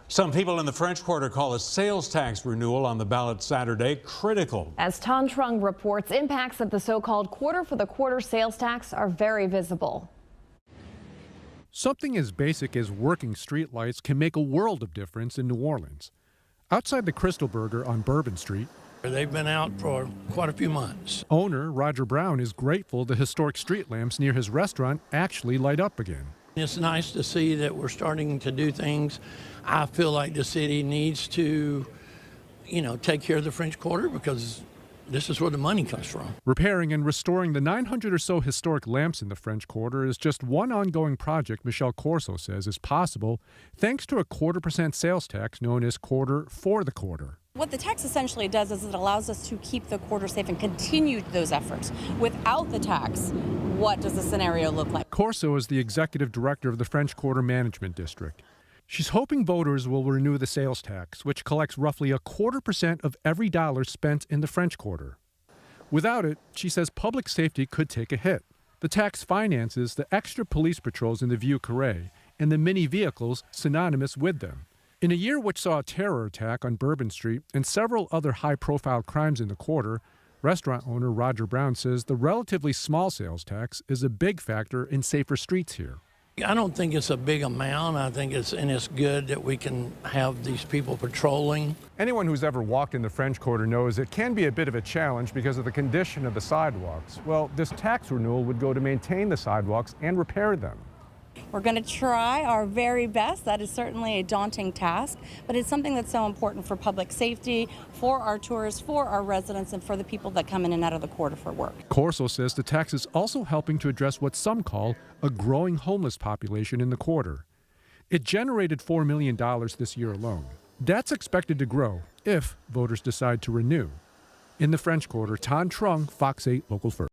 Some people in the French Quarter call a sales tax renewal on the ballot Saturday critical. As Tan Trung reports, impacts of the so-called quarter-for-the-quarter sales tax are very visible. Something as basic as working streetlights can make a world of difference in New Orleans. Outside the Crystal Burger on Bourbon Street, they've been out for quite a few months. Owner Roger Brown is grateful the historic street lamps near his restaurant actually light up again. It's nice to see that we're starting to do things. I feel like the city needs to, take care of the French Quarter because this is where the money comes from. Repairing and restoring the 900 or so historic lamps in the French Quarter is just one ongoing project Michelle Corso says is possible thanks to a 0.25% sales tax known as quarter for the quarter. What the tax essentially does is it allows us to keep the quarter safe and continue those efforts. Without the tax, what does the scenario look like? Corso is the executive director of the French Quarter Management District. She's hoping voters will renew the sales tax, which collects roughly 0.25% of every dollar spent in the French Quarter. Without it, she says public safety could take a hit. The tax finances the extra police patrols in the Vieux Carré and the mini vehicles synonymous with them. In a year which saw a terror attack on Bourbon Street and several other high-profile crimes in the quarter, restaurant owner Roger Brown says the relatively small sales tax is a big factor in safer streets here. I don't think it's a big amount. I think it's good that we can have these people patrolling. Anyone who's ever walked in the French Quarter knows it can be a bit of a challenge because of the condition of the sidewalks. Well, this tax renewal would go to maintain the sidewalks and repair them. We're going to try our very best. That is certainly a daunting task, but it's something that's so important for public safety, for our tourists, for our residents, and for the people that come in and out of the quarter for work. Corso says the tax is also helping to address what some call a growing homeless population in the quarter. It generated $4 million this year alone. That's expected to grow if voters decide to renew. In the French Quarter, Tan Trung, Fox 8 Local First.